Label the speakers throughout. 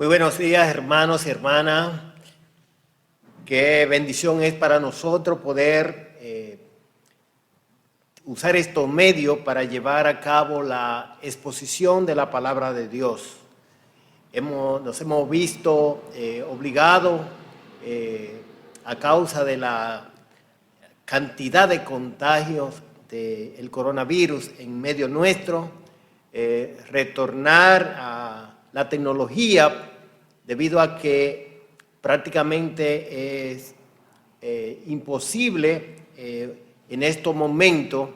Speaker 1: Muy buenos días, hermanos y hermanas. Qué bendición es para nosotros poder usar estos medios para llevar a cabo la exposición de la palabra de Dios. Nos hemos visto obligados a causa de la cantidad de contagios del coronavirus en medio nuestro, retornar a la tecnología debido a que prácticamente es imposible en estos momentos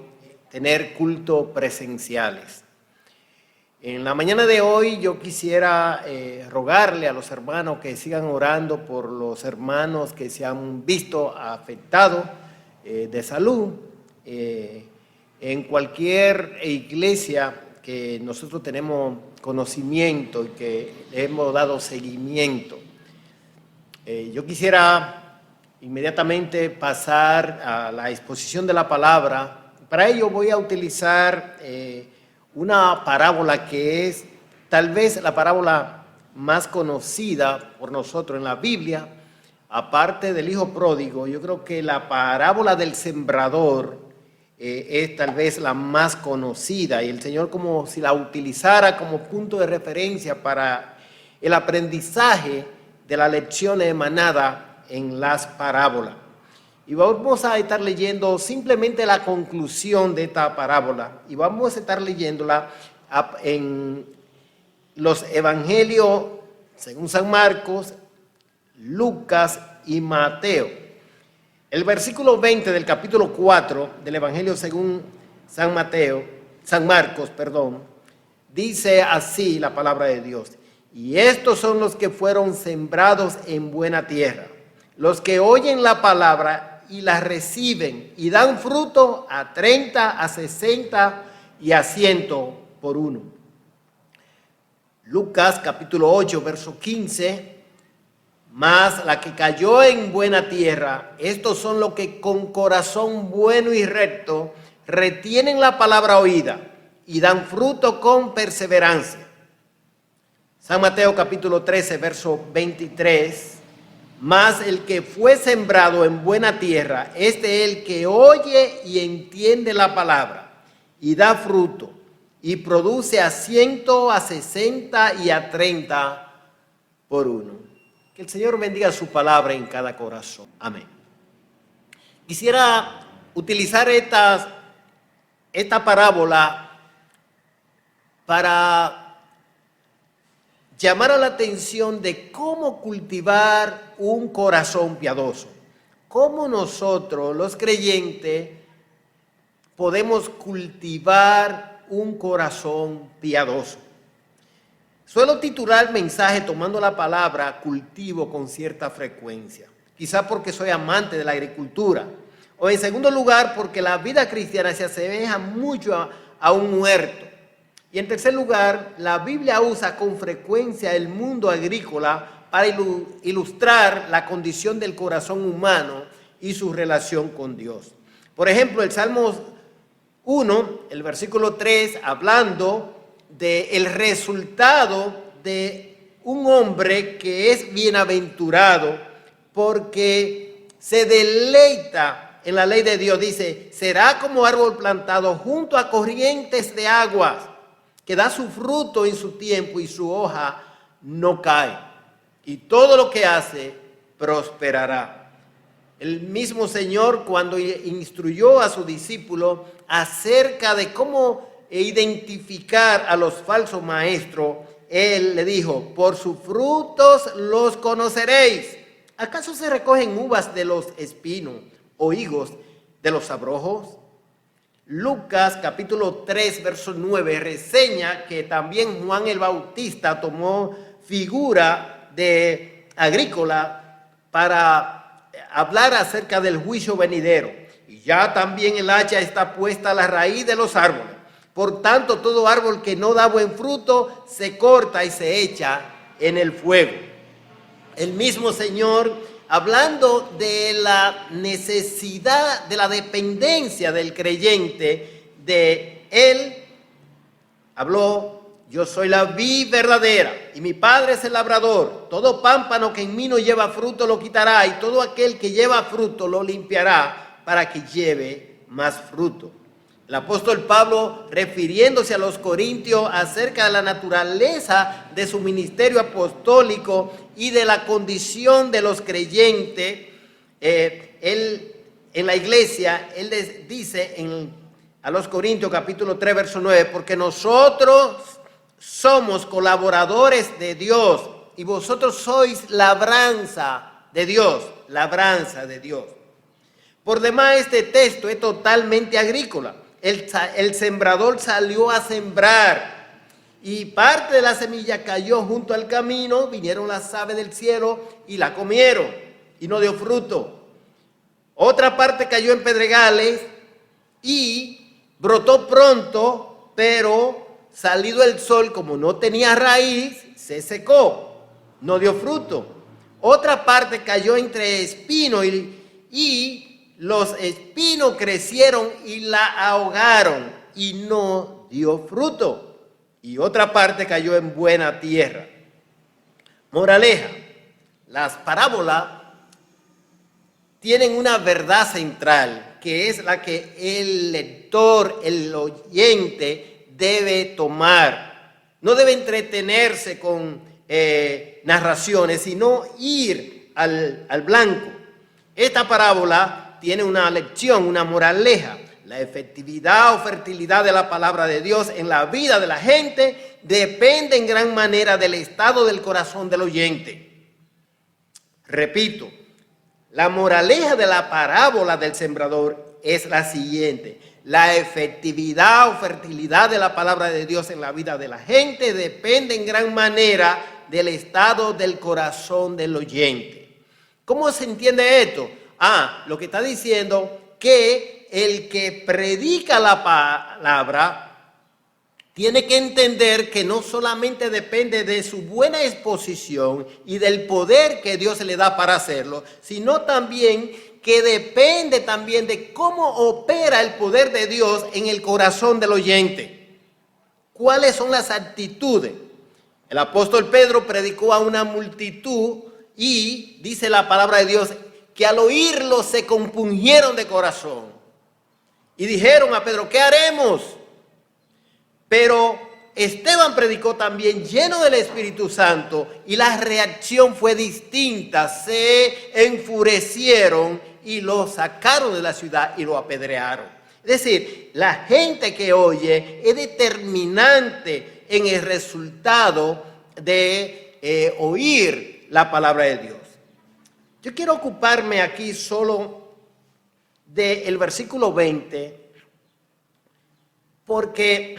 Speaker 1: tener cultos presenciales. En la mañana de hoy yo quisiera rogarle a los hermanos que sigan orando por los hermanos que se han visto afectados de salud en cualquier iglesia que nosotros tenemos conocimiento y que le hemos dado seguimiento. Yo quisiera inmediatamente pasar a la exposición de la palabra. Para ello voy a utilizar una parábola que es tal vez la parábola más conocida por nosotros en la Biblia, aparte del hijo pródigo. Yo creo que la parábola del sembrador es tal vez la más conocida, y el Señor como si la utilizara como punto de referencia para el aprendizaje de la lección emanada en las parábolas. Y vamos a estar leyendo simplemente la conclusión de esta parábola, y vamos a estar leyéndola en los evangelios según San Marcos, Lucas y Mateo. El versículo 20 del capítulo 4 del Evangelio según San Marcos, dice así la palabra de Dios: y estos son los que fueron sembrados en buena tierra, los que oyen la palabra y la reciben y dan fruto a 30, a 60 y a 100 por uno. Lucas capítulo 8, verso 15. Mas la que cayó en buena tierra, estos son los que con corazón bueno y recto retienen la palabra oída y dan fruto con perseverancia. San Mateo capítulo 13, verso 23. Mas el que fue sembrado en buena tierra, este es el que oye y entiende la palabra y da fruto y produce a 100, a 60 y a 30 por uno. Que el Señor bendiga su palabra en cada corazón. Amén. Quisiera utilizar esta parábola para llamar a la atención de cómo cultivar un corazón piadoso. Cómo nosotros, los creyentes, podemos cultivar un corazón piadoso. Suelo titular el mensaje tomando la palabra cultivo con cierta frecuencia, quizá porque soy amante de la agricultura, o en segundo lugar porque la vida cristiana se asemeja mucho a un huerto, y en tercer lugar la Biblia usa con frecuencia el mundo agrícola para ilustrar la condición del corazón humano y su relación con Dios. Por ejemplo, el Salmo 1, el versículo 3, hablando del resultado de un hombre que es bienaventurado porque se deleita en la ley de Dios. Dice: será como árbol plantado junto a corrientes de aguas, que da su fruto en su tiempo y su hoja no cae, y todo lo que hace prosperará. El mismo Señor, cuando instruyó a su discípulo acerca de cómo identificar a los falsos maestros, Él le dijo: por sus frutos los conoceréis. ¿Acaso se recogen uvas de los espinos o higos de los abrojos? Lucas capítulo 3, verso 9 reseña que también Juan el Bautista tomó figura de agrícola para hablar acerca del juicio venidero. Y ya también el hacha está puesta a la raíz de los árboles. Por tanto, todo árbol que no da buen fruto se corta y se echa en el fuego. El mismo Señor, hablando de la necesidad, de la dependencia del creyente de Él, habló yo soy la vid verdadera y mi Padre es el labrador. Todo pámpano que en mí no lleva fruto lo quitará y todo aquel que lleva fruto lo limpiará para que lleve más fruto. El apóstol Pablo, refiriéndose a los corintios acerca de la naturaleza de su ministerio apostólico y de la condición de los creyentes, él en la iglesia, él les dice a los Corintios capítulo 3 verso 9, porque nosotros somos colaboradores de Dios y vosotros sois labranza de Dios, labranza de Dios. Por demás, este texto es totalmente agrícola. El sembrador salió a sembrar y parte de la semilla cayó junto al camino, vinieron las aves del cielo y la comieron y no dio fruto. Otra parte cayó en pedregales y brotó pronto, pero salido el sol, como no tenía raíz, se secó, no dio fruto. Otra parte cayó entre espinos y los espinos crecieron y la ahogaron y no dio fruto. Y otra parte cayó en buena tierra. Moraleja, las parábolas tienen una verdad central, que es la que el lector, el oyente, debe tomar. No debe entretenerse con narraciones, sino ir al blanco. Esta parábola tiene una lección, una moraleja. La efectividad o fertilidad de la palabra de Dios en la vida de la gente depende en gran manera del estado del corazón del oyente. Repito, la moraleja de la parábola del sembrador es la siguiente. La efectividad o fertilidad de la palabra de Dios en la vida de la gente depende en gran manera del estado del corazón del oyente. ¿Cómo se entiende esto? Lo que está diciendo que el que predica la palabra tiene que entender que no solamente depende de su buena exposición y del poder que Dios le da para hacerlo, sino también que depende también de cómo opera el poder de Dios en el corazón del oyente. ¿Cuáles son las actitudes? El apóstol Pedro predicó a una multitud y dice la palabra de Dios que al oírlo se compungieron de corazón y dijeron a Pedro, ¿qué haremos? Pero Esteban predicó también lleno del Espíritu Santo y la reacción fue distinta. Se enfurecieron y lo sacaron de la ciudad y lo apedrearon. Es decir, la gente que oye es determinante en el resultado de oír la palabra de Dios. Yo quiero ocuparme aquí solo del versículo 20, porque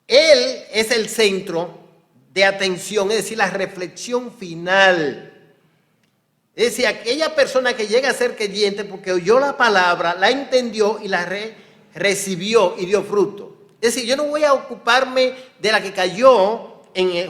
Speaker 1: él es el centro de atención, es decir, la reflexión final. Es decir, aquella persona que llega a ser creyente porque oyó la palabra, la entendió y la recibió y dio fruto. Es decir, yo no voy a ocuparme de la que cayó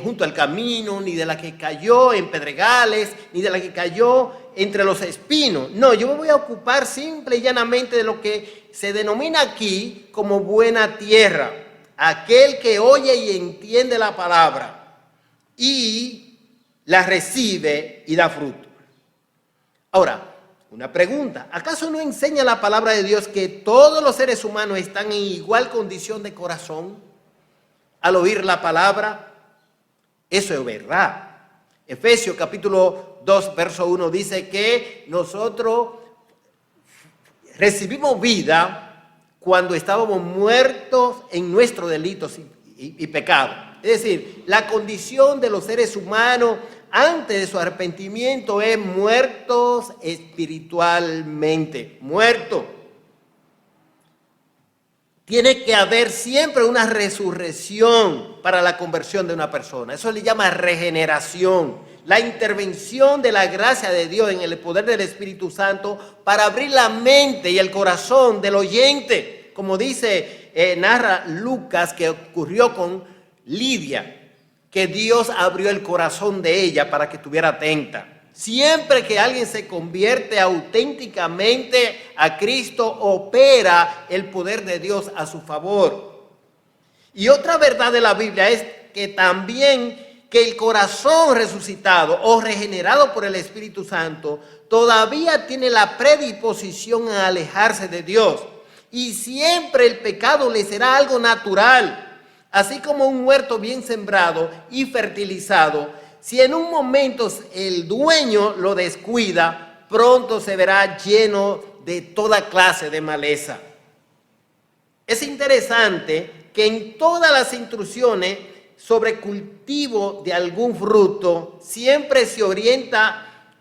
Speaker 1: junto al camino, ni de la que cayó en pedregales, ni de la que cayó entre los espinos. No, yo me voy a ocupar simple y llanamente de lo que se denomina aquí como buena tierra. Aquel que oye y entiende la palabra y la recibe y da fruto. Ahora, una pregunta. ¿Acaso no enseña la palabra de Dios que todos los seres humanos están en igual condición de corazón al oír la palabra? Eso es verdad. Efesios capítulo 2, verso 1 dice que nosotros recibimos vida cuando estábamos muertos en nuestros delitos y pecados. Es decir, la condición de los seres humanos antes de su arrepentimiento es muertos espiritualmente, muertos. Tiene que haber siempre una resurrección para la conversión de una persona. Eso le llama regeneración. La intervención de la gracia de Dios en el poder del Espíritu Santo para abrir la mente y el corazón del oyente. Como dice, narra Lucas que ocurrió con Lidia, que Dios abrió el corazón de ella para que estuviera atenta. Siempre que alguien se convierte auténticamente a Cristo, opera el poder de Dios a su favor. Y otra verdad de la Biblia es que también que el corazón resucitado o regenerado por el Espíritu Santo todavía tiene la predisposición a alejarse de Dios. Y siempre el pecado le será algo natural. Así como un huerto bien sembrado y fertilizado, si en un momento el dueño lo descuida, pronto se verá lleno de toda clase de maleza. Es interesante que en todas las instrucciones sobre cultivo de algún fruto siempre se orienta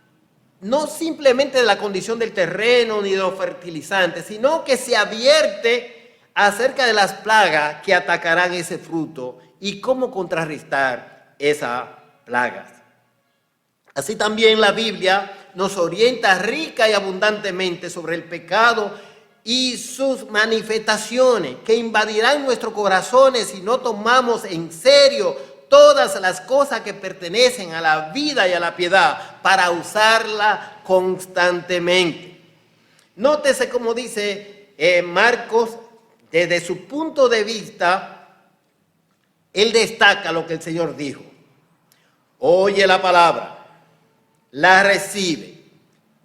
Speaker 1: no simplemente de la condición del terreno ni de los fertilizantes, sino que se advierte acerca de las plagas que atacarán ese fruto y cómo contrarrestar esas plagas. Así también la Biblia nos orienta rica y abundantemente sobre el pecado y sus manifestaciones que invadirán nuestros corazones si no tomamos en serio todas las cosas que pertenecen a la vida y a la piedad para usarla constantemente. Nótese cómo dice Marcos, desde su punto de vista, él destaca lo que el Señor dijo. Oye la palabra, la recibe,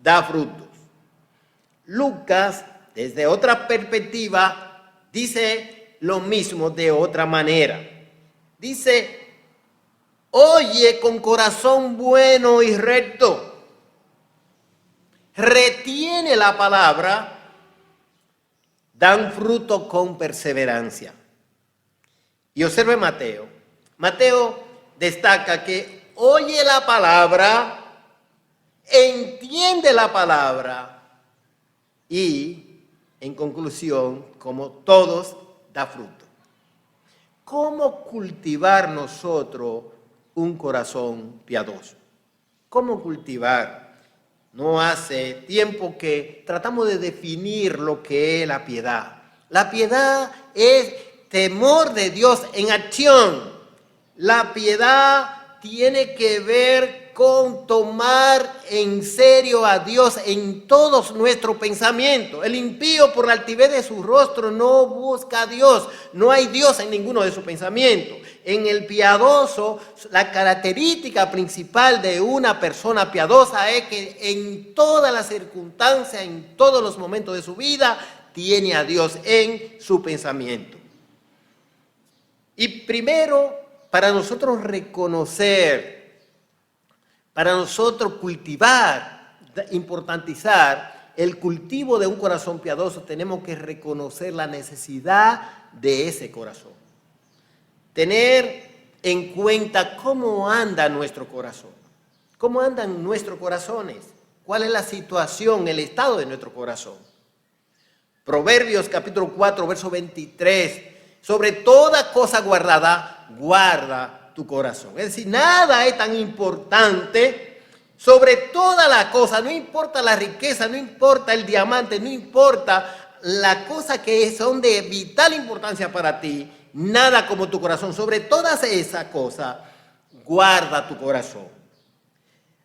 Speaker 1: da frutos. Lucas, desde otra perspectiva, dice lo mismo de otra manera. Dice, oye con corazón bueno y recto, retiene la palabra, dan fruto con perseverancia. Y observe Mateo. Mateo destaca que oye la palabra, entiende la palabra y, en conclusión, como todos, da fruto. ¿Cómo cultivar nosotros un corazón piadoso? ¿Cómo cultivar? No hace tiempo que tratamos de definir lo que es la piedad. La piedad es temor de Dios en acción. La piedad tiene que ver con tomar en serio a Dios en todos nuestros pensamientos. El impío, por la altivez de su rostro, no busca a Dios. No hay Dios en ninguno de sus pensamientos. En el piadoso, la característica principal de una persona piadosa es que en todas las circunstancias, en todos los momentos de su vida, tiene a Dios en su pensamiento. Y primero, para nosotros reconocer, para nosotros cultivar, importantizar el cultivo de un corazón piadoso, tenemos que reconocer la necesidad de ese corazón. Tener en cuenta cómo anda nuestro corazón, cómo andan nuestros corazones, cuál es la situación, el estado de nuestro corazón. Proverbios capítulo 4, verso 23, sobre toda cosa guardada, guarda tu corazón. Es decir, nada es tan importante sobre toda la cosa, no importa la riqueza, no importa el diamante, no importa la cosa que son de vital importancia para ti, nada como tu corazón. Sobre todas esas cosas, guarda tu corazón.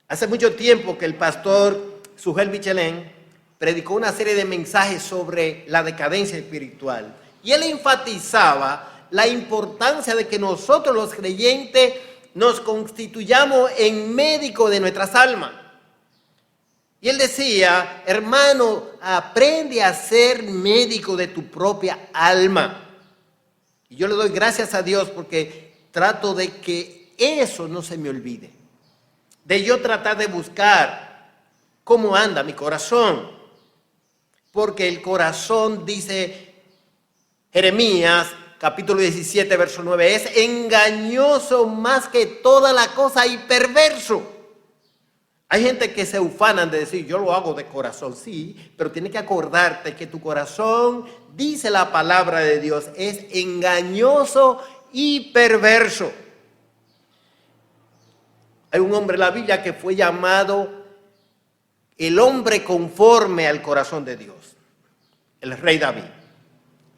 Speaker 1: Hace mucho tiempo que el pastor Sugel Michelén predicó una serie de mensajes sobre la decadencia espiritual y él enfatizaba la importancia de que nosotros los creyentes nos constituyamos en médicos de nuestras almas. Y él decía, hermano, aprende a ser médico de tu propia alma. Y yo le doy gracias a Dios porque trato de que eso no se me olvide. De yo tratar de buscar cómo anda mi corazón. Porque el corazón, dice Jeremías, capítulo 17, verso 9, es engañoso más que toda la cosa y perverso. Hay gente que se ufanan de decir, yo lo hago de corazón, sí, pero tienes que acordarte que tu corazón, dice la palabra de Dios, es engañoso y perverso. Hay un hombre en la Biblia que fue llamado el hombre conforme al corazón de Dios, el rey David.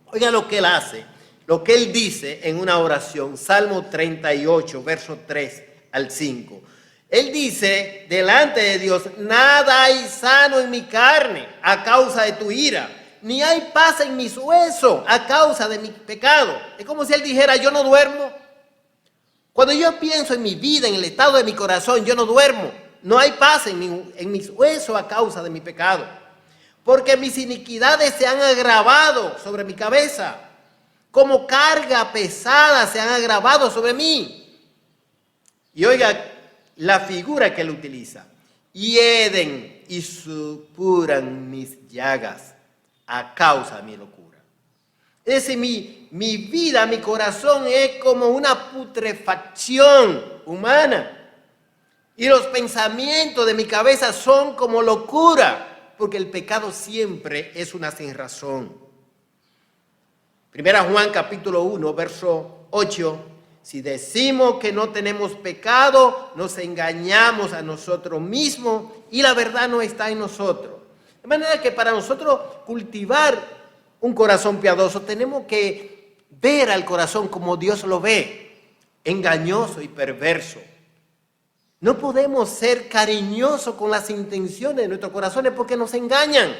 Speaker 1: Oiga lo que él hace. Lo que él dice en una oración, Salmo 38, verso 3 al 5. Él dice, delante de Dios, nada hay sano en mi carne a causa de tu ira. ni hay paz en mis huesos a causa de mi pecado. Es como si él dijera, yo no duermo. Cuando yo pienso en mi vida, en el estado de mi corazón, yo no duermo. No hay paz en mis huesos a causa de mi pecado. Porque mis iniquidades se han agravado sobre mi cabeza. Como carga pesada se han agravado sobre mí. Y oiga la figura que él utiliza. Hieden y supuran mis llagas a causa de mi locura. Es decir, mi vida, mi corazón es como una putrefacción humana. Y los pensamientos de mi cabeza son como locura, porque el pecado siempre es una sin razón. Primera Juan capítulo 1, verso 8. Si decimos que no tenemos pecado, nos engañamos a nosotros mismos y la verdad no está en nosotros. De manera que para nosotros cultivar un corazón piadoso, tenemos que ver al corazón como Dios lo ve, engañoso y perverso. No podemos ser cariñosos con las intenciones de nuestros corazones porque nos engañan.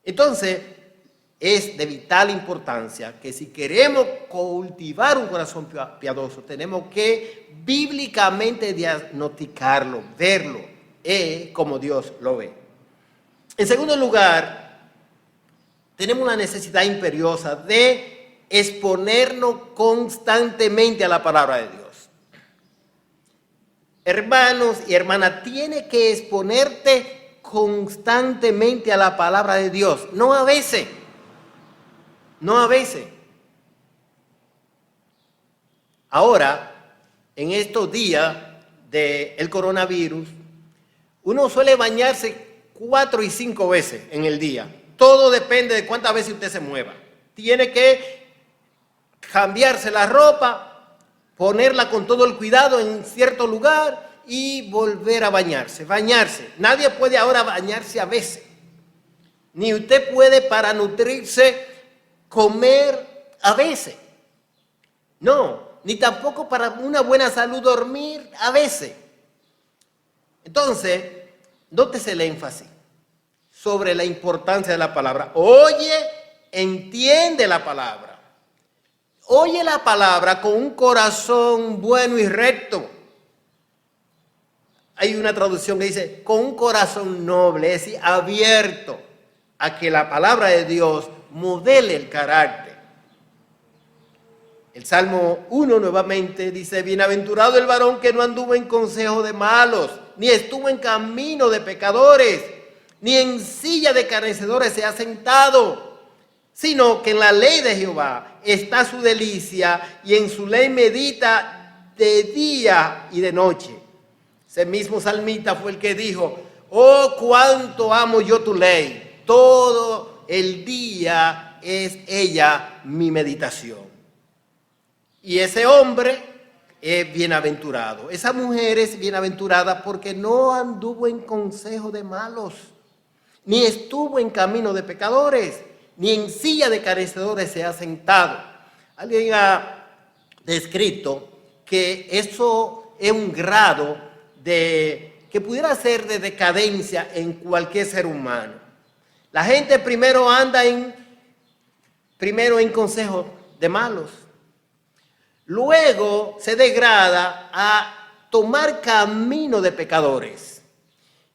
Speaker 1: Entonces, es de vital importancia que si queremos cultivar un corazón piadoso, tenemos que bíblicamente diagnosticarlo, verlo, como Dios lo ve. En segundo lugar, tenemos una necesidad imperiosa de exponernos constantemente a la palabra de Dios. Hermanos y hermanas, tienes que exponerte constantemente a la palabra de Dios, no a veces. No a veces. Ahora, en estos días del coronavirus, uno suele bañarse 4 y 5 veces en el día. Todo depende de cuántas veces usted se mueva. Tiene que cambiarse la ropa, ponerla con todo el cuidado en cierto lugar y volver a bañarse. Nadie puede ahora bañarse a veces. Ni usted puede para nutrirse comer a veces. No, ni tampoco para una buena salud dormir a veces. Entonces, nótese el énfasis sobre la importancia de la palabra. Oye, entiende la palabra. Oye la palabra con un corazón bueno y recto. Hay una traducción que dice, con un corazón noble, es decir, abierto a que la palabra de Dios modele el carácter. El Salmo 1 nuevamente dice, bienaventurado el varón que no anduvo en consejo de malos, ni estuvo en camino de pecadores, ni en silla de escarnecedores se ha sentado, sino que en la ley de Jehová está su delicia, y en su ley medita de día y de noche. Ese mismo salmista fue el que dijo, oh, cuánto amo yo tu ley, todo el día es ella mi meditación. Y ese hombre es bienaventurado. Esa mujer es bienaventurada porque no anduvo en consejo de malos, ni estuvo en camino de pecadores, ni en silla de escarnecedores se ha sentado. Alguien ha descrito que eso es un grado que pudiera ser de decadencia en cualquier ser humano. La gente primero anda en consejo de malos. Luego se degrada a tomar camino de pecadores.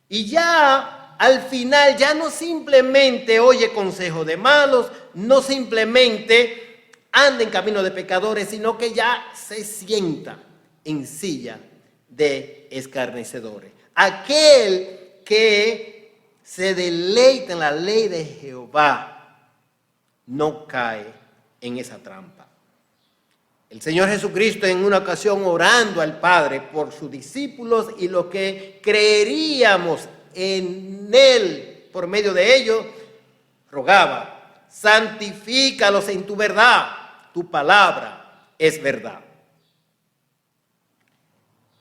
Speaker 1: Y ya al final ya no simplemente oye consejo de malos, no simplemente anda en camino de pecadores, sino que ya se sienta en silla de escarnecedores. Aquel que se deleita en la ley de Jehová no cae en esa trampa. El Señor Jesucristo en una ocasión orando al Padre por sus discípulos y lo que creeríamos en Él por medio de ellos, rogaba, santifícalos en tu verdad, tu palabra es verdad.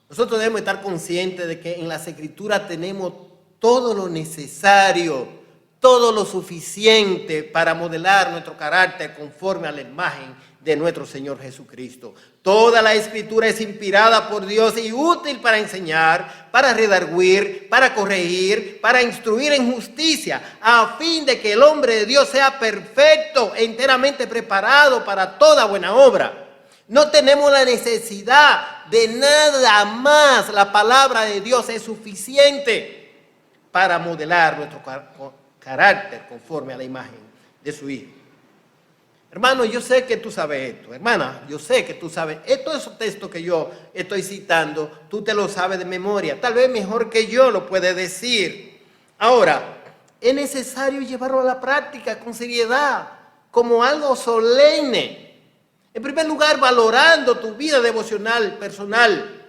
Speaker 1: Nosotros debemos estar conscientes de que en las Escrituras tenemos todo lo necesario, todo lo suficiente para modelar nuestro carácter conforme a la imagen de nuestro Señor Jesucristo. Toda la Escritura es inspirada por Dios y útil para enseñar, para redarguir, para corregir, para instruir en justicia, a fin de que el hombre de Dios sea perfecto, enteramente preparado para toda buena obra. No tenemos la necesidad de nada más. La palabra de Dios es suficiente para modelar nuestro carácter conforme a la imagen de su Hijo. Hermano, yo sé que tú sabes esto. Hermana, yo sé que tú sabes. Todos esos textos que yo estoy citando, tú te lo sabes de memoria. Tal vez mejor que yo lo puedes decir. Ahora, es necesario llevarlo a la práctica con seriedad, como algo solemne. En primer lugar, valorando tu vida devocional personal.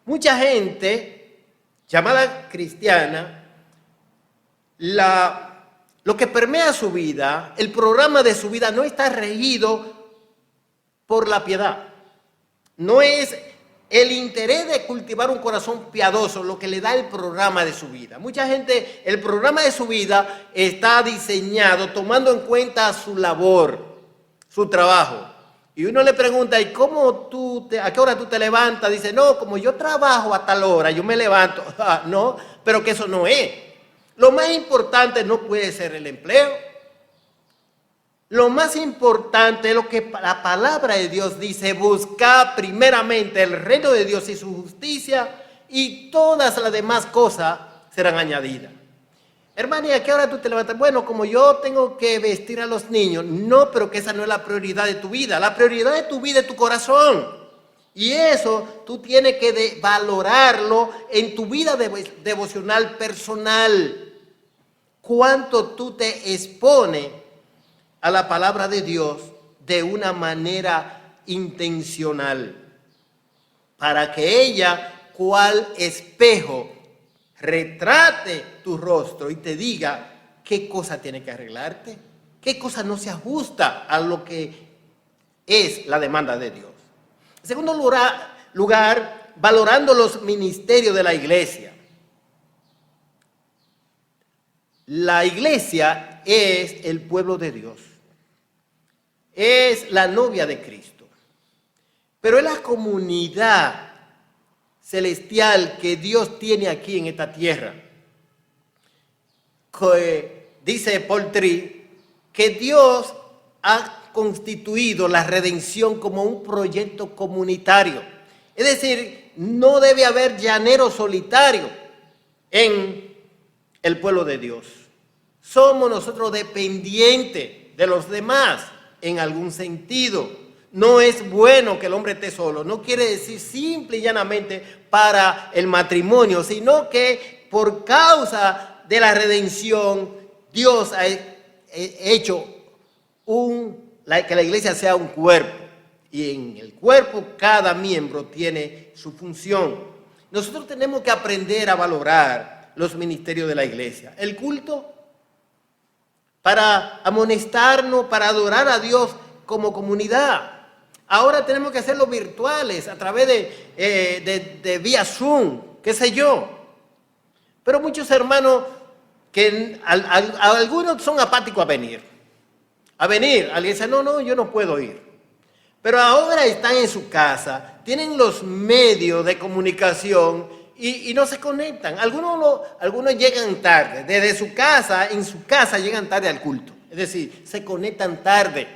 Speaker 1: Mucha gente llamada cristiana, lo que permea su vida, el programa de su vida no está regido por la piedad. No es el interés de cultivar un corazón piadoso lo que le da el programa de su vida. Mucha gente, el programa de su vida está diseñado tomando en cuenta su labor, su trabajo. Y uno le pregunta, ¿y cómo a qué hora tú te levantas? Dice, no, como yo trabajo a tal hora, yo me levanto. No, pero que eso no es. Lo más importante no puede ser el empleo. Lo más importante es lo que la palabra de Dios dice: buscar primeramente el reino de Dios y su justicia, y todas las demás cosas serán añadidas. Hermano, ¿y a qué hora tú te levantas? Bueno, como yo tengo que vestir a los niños. No, pero que esa no es la prioridad de tu vida. La prioridad de tu vida es tu corazón. Y eso tú tienes que valorarlo en tu vida devocional personal. Cuánto tú te expones a la palabra de Dios de una manera intencional, para que ella, cual espejo, retrate tu rostro y te diga qué cosa tiene que arreglarte, qué cosa no se ajusta a lo que es la demanda de Dios. En segundo lugar, valorando los ministerios de la iglesia. La iglesia es el pueblo de Dios, es la novia de Cristo, pero es la comunidad celestial que Dios tiene aquí en esta tierra. Dice Paul Tripp que Dios ha constituido la redención como un proyecto comunitario. Es decir, no debe haber llanero solitario en el pueblo de Dios. Somos nosotros dependientes de los demás en algún sentido. No es bueno que el hombre esté solo. No quiere decir simple y llanamente para el matrimonio, sino que por causa de la redención, Dios ha hecho que la iglesia sea un cuerpo. Y en el cuerpo cada miembro tiene su función. Nosotros tenemos que aprender a valorar los ministerios de la iglesia. El culto, para amonestarnos, para adorar a Dios como comunidad. Ahora tenemos que hacerlo virtuales, a través de vía Zoom, qué sé yo. Pero muchos hermanos, que algunos son apáticos a venir. Alguien dice, no, yo no puedo ir. Pero ahora están en su casa, tienen los medios de comunicación y no se conectan. Algunos llegan tarde, desde su casa, en su casa llegan tarde al culto. Es decir, se conectan tarde.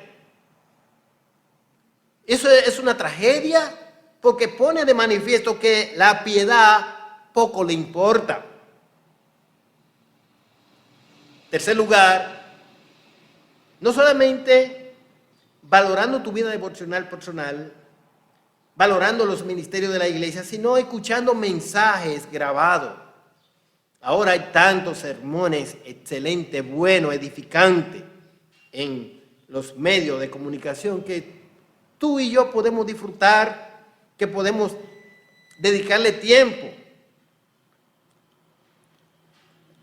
Speaker 1: Eso es una tragedia, porque pone de manifiesto que la piedad poco le importa. Tercer lugar, no solamente valorando tu vida devocional personal, valorando los ministerios de la iglesia, sino escuchando mensajes grabados. Ahora hay tantos sermones excelentes, buenos, edificantes en los medios de comunicación que tú y yo podemos disfrutar, que podemos dedicarle tiempo.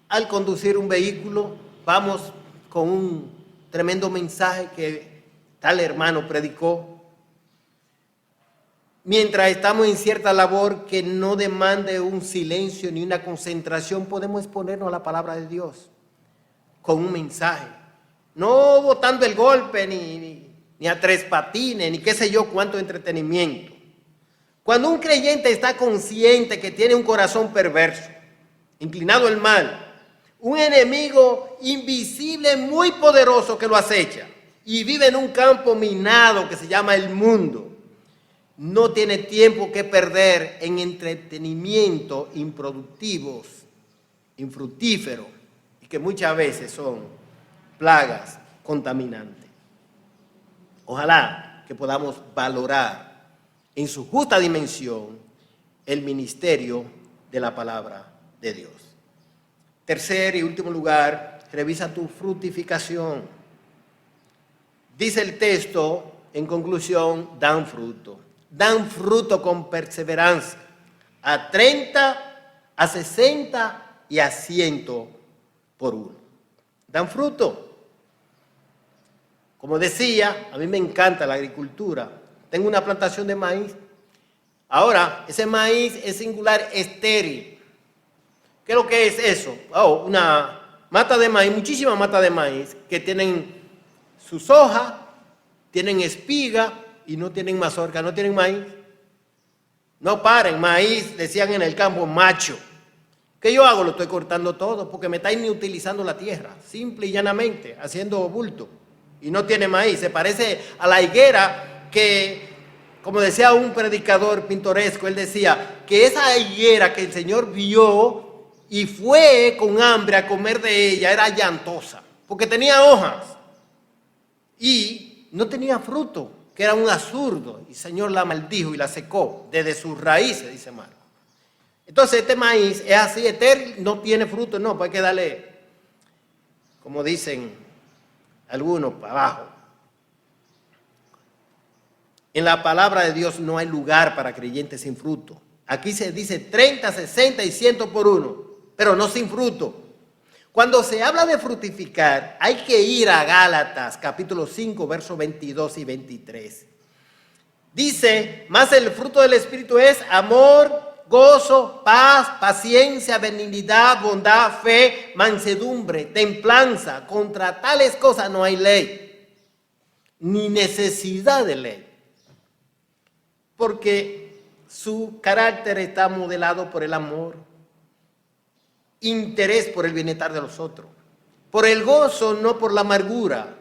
Speaker 1: Al conducir un vehículo, vamos con un tremendo mensaje que tal hermano predicó. Mientras estamos en cierta labor que no demande un silencio ni una concentración, podemos exponernos a la palabra de Dios con un mensaje. No botando el golpe ni a Tres Patines, ni qué sé yo cuánto entretenimiento. Cuando un creyente está consciente que tiene un corazón perverso, inclinado al mal, un enemigo invisible muy poderoso que lo acecha y vive en un campo minado que se llama el mundo, no tiene tiempo que perder en entretenimiento improductivos, infructíferos, y que muchas veces son plagas contaminantes. Ojalá que podamos valorar en su justa dimensión el ministerio de la palabra de Dios. Tercer y último lugar, revisa tu fructificación. Dice el texto, en conclusión, dan fruto. Dan fruto con perseverancia, a 30, a 60 y a 100 por uno. Dan fruto. Como decía, a mí me encanta la agricultura. Tengo una plantación de maíz. Ahora, ese maíz es singular estéril. ¿Qué es lo que es eso? Oh, una mata de maíz, muchísimas matas de maíz que tienen sus hojas, tienen espiga y no tienen mazorca, no tienen maíz. No paren, maíz, decían en el campo, macho. ¿Qué yo hago? Lo estoy cortando todo porque me está inutilizando la tierra, simple y llanamente, haciendo bulto. Y no tiene maíz, se parece a la higuera que, como decía un predicador pintoresco, él decía que esa higuera que el Señor vio y fue con hambre a comer de ella era llantosa, porque tenía hojas y no tenía fruto, que era un absurdo, y el Señor la maldijo y la secó desde sus raíces, dice Marcos. Entonces este maíz es así, etéril, no tiene fruto, no, pues hay que darle, como dicen algunos, para abajo. En la palabra de Dios no hay lugar para creyentes sin fruto. Aquí se dice 30, 60 y 100 por uno, pero no sin fruto. Cuando se habla de fructificar, hay que ir a Gálatas, capítulo 5, versos 22 y 23. Dice, más el fruto del Espíritu es amor, gozo, paz, paciencia, benignidad, bondad, fe, mansedumbre, templanza. Contra tales cosas no hay ley, ni necesidad de ley, porque su carácter está modelado por el amor, interés por el bienestar de los otros, por el gozo, no por la amargura,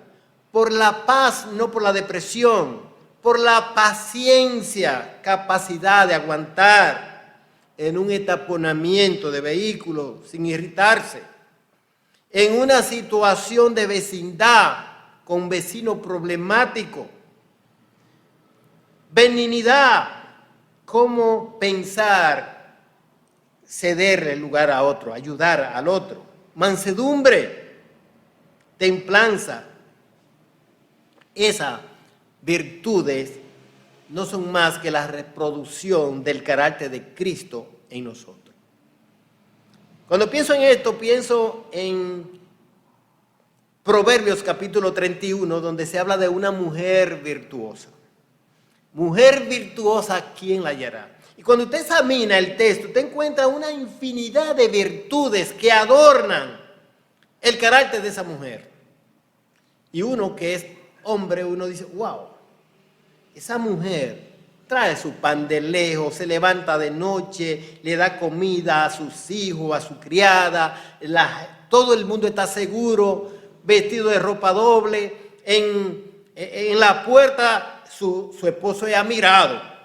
Speaker 1: por la paz, no por la depresión, por la paciencia, capacidad de aguantar en un entaponamiento de vehículos sin irritarse, en una situación de vecindad con vecino problemático. Benignidad, cómo pensar, cederle el lugar a otro, ayudar al otro. Mansedumbre, templanza. Esas virtudes no son más que la reproducción del carácter de Cristo en nosotros. Cuando pienso en esto, pienso en Proverbios capítulo 31, donde se habla de una mujer virtuosa. Mujer virtuosa, ¿quién la hallará? Y cuando usted examina el texto, usted encuentra una infinidad de virtudes que adornan el carácter de esa mujer. Y uno que es hombre, uno dice, wow, esa mujer trae su pan de lejos, se levanta de noche, le da comida a sus hijos, a su criada, todo el mundo está seguro, vestido de ropa doble, en la puerta su esposo es admirado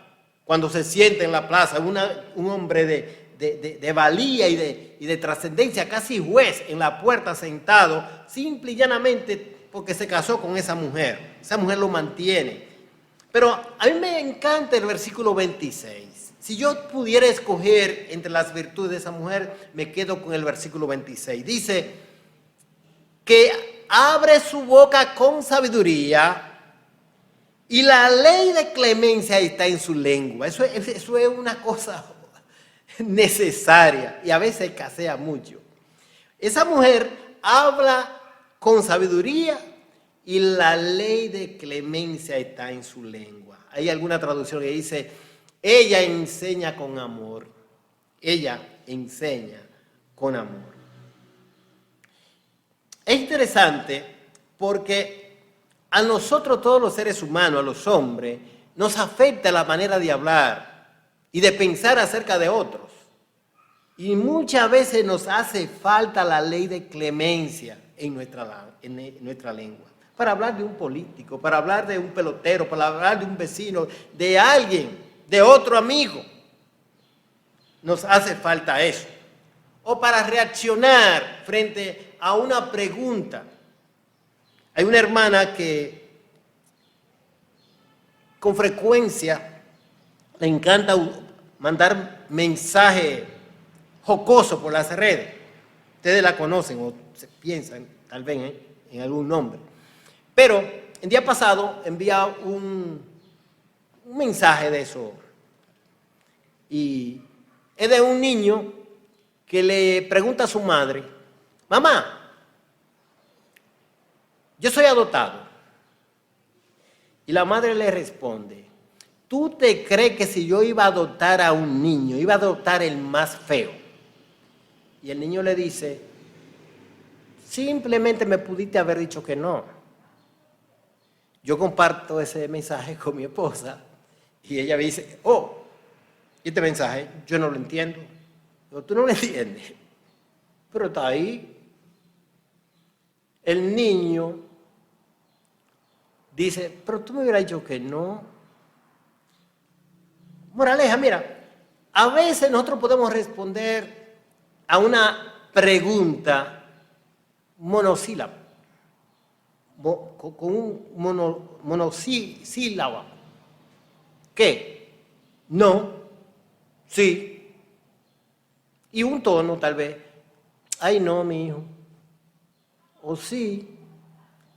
Speaker 1: cuando se sienta en la plaza, un hombre de valía y de trascendencia, casi juez en la puerta sentado, simple y llanamente porque se casó con esa mujer lo mantiene. Pero a mí me encanta el versículo 26. Si yo pudiera escoger entre las virtudes de esa mujer, me quedo con el versículo 26. Dice que abre su boca con sabiduría y la ley de clemencia está en su lengua. Eso es una cosa necesaria y a veces escasea mucho. Esa mujer habla con sabiduría y la ley de clemencia está en su lengua. Hay alguna traducción que dice, ella enseña con amor. Ella enseña con amor. Es interesante porque a nosotros todos los seres humanos, a los hombres, nos afecta la manera de hablar y de pensar acerca de otros. Y muchas veces nos hace falta la ley de clemencia en nuestra lengua. Para hablar de un político, para hablar de un pelotero, para hablar de un vecino, de alguien, de otro amigo. Nos hace falta eso. O para reaccionar frente a una pregunta. Hay una hermana que con frecuencia le encanta mandar mensajes jocosos por las redes. Ustedes la conocen o se piensan tal vez en algún nombre. Pero el día pasado envía un mensaje de eso. Y es de un niño que le pregunta a su madre: mamá, yo soy adoptado. Y la madre le responde: ¿tú te crees que si yo iba a adoptar a un niño, iba a adoptar el más feo? Y el niño le dice: simplemente me pudiste haber dicho que no. Yo comparto ese mensaje con mi esposa y ella me dice: oh, este mensaje yo no lo entiendo. Digo: tú no lo entiendes, pero está ahí. El niño dice: pero tú me hubieras dicho que no. Moraleja, mira, a veces nosotros podemos responder a una pregunta monosílaba, con un monosílaba. ¿Qué? No, sí. Y un tono tal vez: ay no, mi hijo. O sí.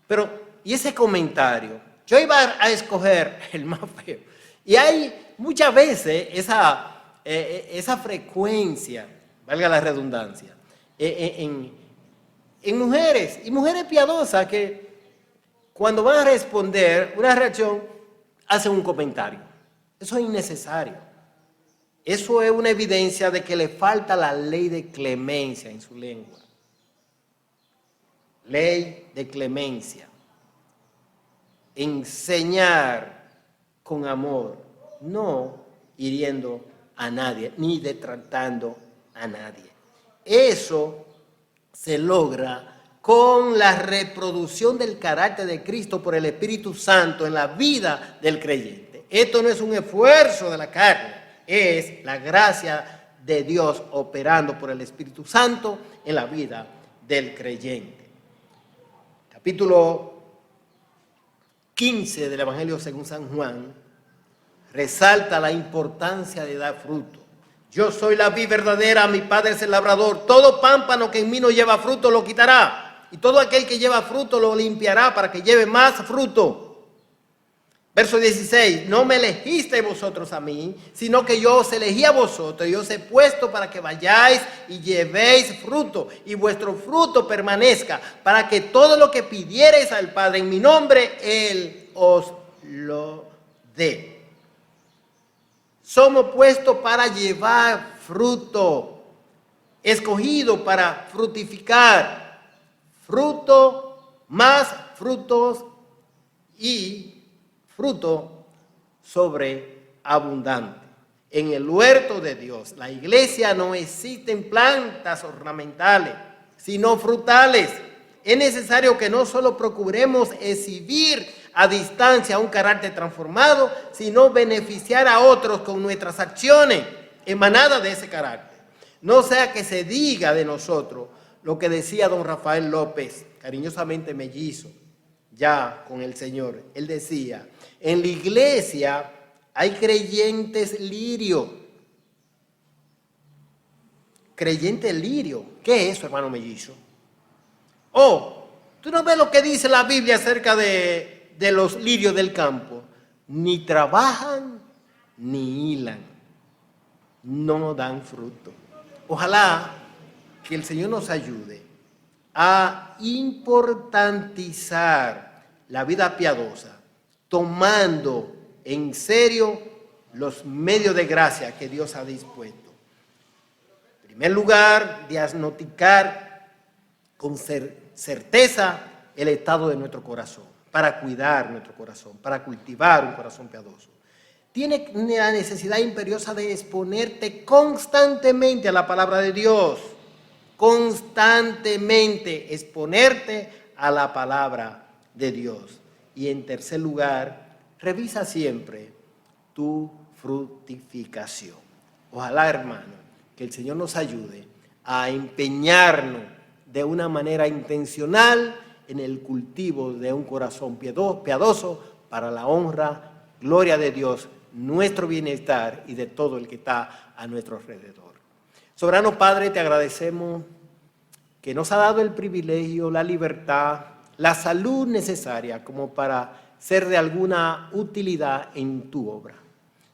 Speaker 1: Pero, ¿y ese comentario? Yo iba a escoger el más feo. Y hay muchas veces esa frecuencia, valga la redundancia, en mujeres, y mujeres piadosas que cuando van a responder una reacción, hacen un comentario. Eso es innecesario. Eso es una evidencia de que le falta la ley de clemencia en su lengua. Ley de clemencia. Enseñar con amor, no hiriendo a nadie, ni detratando a nadie. Eso se logra con la reproducción del carácter de Cristo por el Espíritu Santo en la vida del creyente. Esto no es un esfuerzo de la carne, es la gracia de Dios operando por el Espíritu Santo en la vida del creyente. Capítulo 15 del Evangelio según San Juan resalta la importancia de dar fruto. Yo soy la vid verdadera, mi Padre es el labrador. Todo pámpano que en mí no lleva fruto lo quitará, y todo aquel que lleva fruto lo limpiará para que lleve más fruto. Verso 16, no me elegisteis vosotros a mí, sino que yo os elegí a vosotros, y os he puesto para que vayáis y llevéis fruto, y vuestro fruto permanezca, para que todo lo que pidiereis al Padre en mi nombre, Él os lo dé. Somos puestos para llevar fruto, escogido para frutificar, fruto, más frutos y fruto sobreabundante. En el huerto de Dios, la iglesia, no existen plantas ornamentales, sino frutales. Es necesario que no solo procuremos exhibir a distancia un carácter transformado, sino beneficiar a otros con nuestras acciones emanadas de ese carácter. No sea que se diga de nosotros lo que decía don Rafael López, cariñosamente mellizo, ya con el Señor. Él decía: en la iglesia hay creyentes lirio. Creyente lirio. ¿Qué es eso, hermano mellizo? Oh, ¿tú no ves lo que dice la Biblia acerca de los lirios del campo? Ni trabajan ni hilan. No dan fruto. Ojalá que el Señor nos ayude a importantizar la vida piadosa, tomando en serio los medios de gracia que Dios ha dispuesto. En primer lugar, diagnosticar con certeza el estado de nuestro corazón. para cuidar nuestro corazón, para cultivar un corazón piadoso. Tienes la necesidad imperiosa de exponerte constantemente a la palabra de Dios. Constantemente exponerte a la palabra de Dios. Y en tercer lugar, revisa siempre tu fructificación. Ojalá, hermano, que el Señor nos ayude a empeñarnos de una manera intencional en el cultivo de un corazón piadoso para la honra, gloria de Dios, nuestro bienestar y de todo el que está a nuestro alrededor. Soberano Padre, te agradecemos que nos ha dado el privilegio, la libertad, la salud necesaria como para ser de alguna utilidad en tu obra.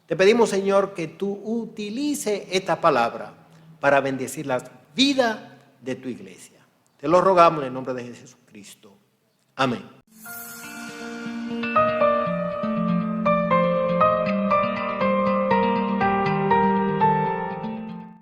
Speaker 1: Te pedimos, Señor, que tú utilices esta palabra para bendecir la vida de tu iglesia. Te lo rogamos en el nombre de Jesucristo. Amén.